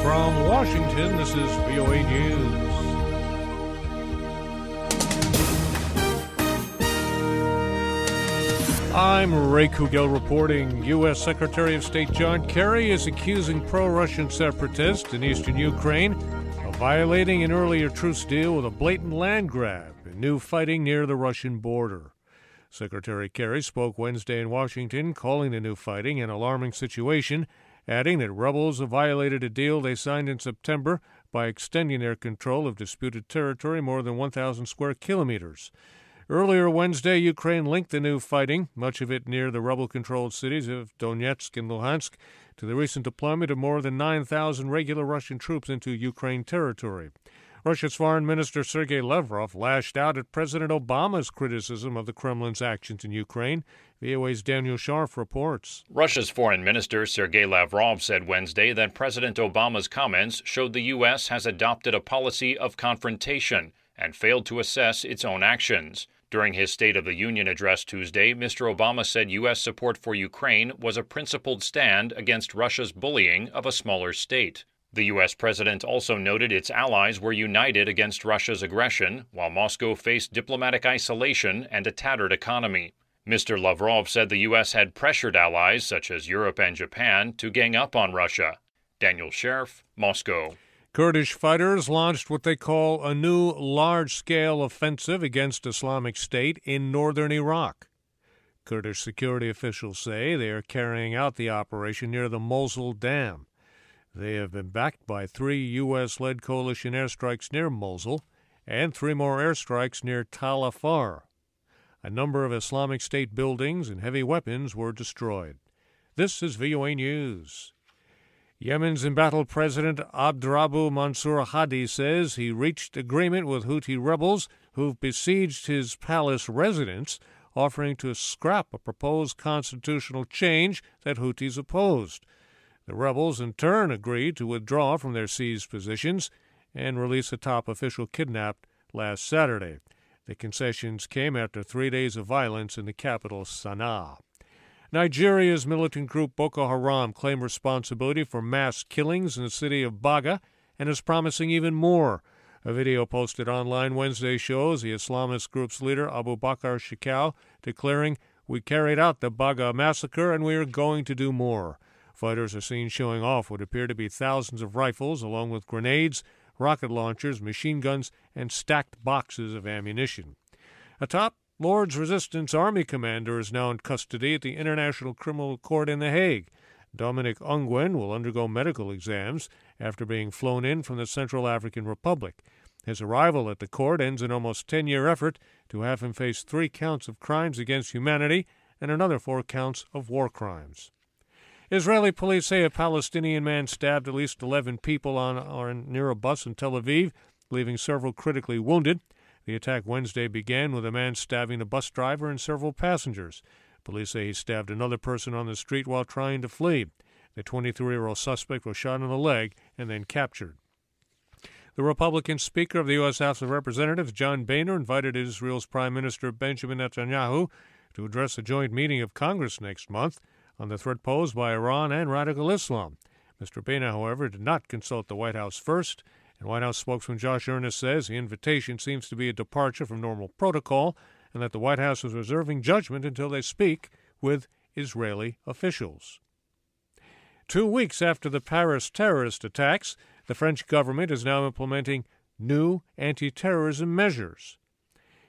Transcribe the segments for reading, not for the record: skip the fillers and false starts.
From Washington, this is VOA News. I'm Ray Kouguell reporting. U.S. Secretary of State John Kerry is accusing pro-Russian separatists in eastern Ukraine of violating an earlier truce deal with a blatant land grab and new fighting near the Russian border. Secretary Kerry spoke Wednesday in Washington, calling the new fighting an alarming situation, adding that rebels have violated a deal they signed in September by extending their control of disputed territory more than 1,000 square kilometers. Earlier Wednesday, Ukraine linked the new fighting, much of it near the rebel-controlled cities of Donetsk and Luhansk, to the recent deployment of more than 9,000 regular Russian troops into Ukraine territory. Russia's Foreign Minister Sergey Lavrov lashed out at President Obama's criticism of the Kremlin's actions in Ukraine. VOA's Daniel Schearf reports. Russia's Foreign Minister Sergey Lavrov said Wednesday that President Obama's comments showed the U.S. has adopted a policy of confrontation and failed to assess its own actions. During his State of the Union address Tuesday, Mr. Obama said U.S. support for Ukraine was a principled stand against Russia's bullying of a smaller state. The U.S. president also noted its allies were united against Russia's aggression, while Moscow faced diplomatic isolation and a tattered economy. Mr. Lavrov said the U.S. had pressured allies, such as Europe and Japan, to gang up on Russia. Daniel Schearf, Moscow. Kurdish fighters launched what they call a new large-scale offensive against Islamic State in northern Iraq. Kurdish security officials say they are carrying out the operation near the Mosul Dam. They have been backed by 3 U.S.-led coalition airstrikes near Mosul and 3 more airstrikes near Tal Afar. A number of Islamic State buildings and heavy weapons were destroyed. This is VOA News. Yemen's embattled President Abdrabbu Mansur Hadi says he reached agreement with Houthi rebels who've besieged his palace residence, offering to scrap a proposed constitutional change that Houthis opposed. The rebels, in turn, agreed to withdraw from their seized positions and release a top official kidnapped last Saturday. The concessions came after 3 days of violence in the capital, Sana'a. Nigeria's militant group Boko Haram claimed responsibility for mass killings in the city of Baga and is promising even more. A video posted online Wednesday shows the Islamist group's leader, Abu Bakr Shekau, declaring, "We carried out the Baga massacre and we are going to do more." Fighters are seen showing off what appear to be thousands of rifles, along with grenades, rocket launchers, machine guns, and stacked boxes of ammunition. A top Lord's Resistance Army commander is now in custody at the International Criminal Court in The Hague. Dominic Ongwen will undergo medical exams after being flown in from the Central African Republic. His arrival at the court ends an almost 10-year effort to have him face 3 counts of crimes against humanity and another 4 counts of war crimes. Israeli police say a Palestinian man stabbed at least 11 people on or near a bus in Tel Aviv, leaving several critically wounded. The attack Wednesday began with a man stabbing the bus driver and several passengers. Police say he stabbed another person on the street while trying to flee. The 23-year-old suspect was shot in the leg and then captured. The Republican Speaker of the U.S. House of Representatives, John Boehner, invited Israel's Prime Minister Benjamin Netanyahu to address a joint meeting of Congress next month on the threat posed by Iran and radical Islam. Mr. Boehner, however, did not consult the White House first, and White House spokesman Josh Earnest says the invitation seems to be a departure from normal protocol and that the White House is reserving judgment until they speak with Israeli officials. 2 weeks after the Paris terrorist attacks, the French government is now implementing new anti-terrorism measures.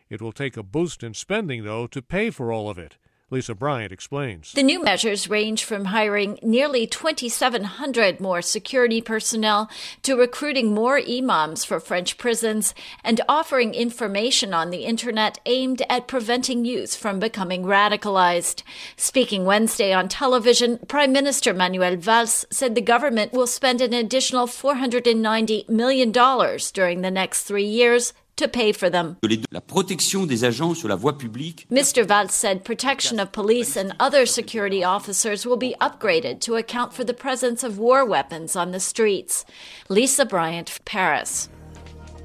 It will take a boost in spending, though, to pay for all of it. Lisa Bryant explains. The new measures range from hiring nearly 2,700 more security personnel to recruiting more imams for French prisons and offering information on the Internet aimed at preventing youth from becoming radicalized. Speaking Wednesday on television, Prime Minister Manuel Valls said the government will spend an additional $490 million during the next 3 years to pay for them. La protection des agents sur la voie publique. Mr. Valls said protection of police and other security officers will be upgraded to account for the presence of war weapons on the streets. Lisa Bryant, Paris.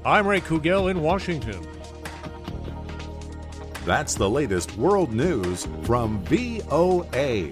I'm Ray Kouguell in Washington. That's the latest world news from VOA.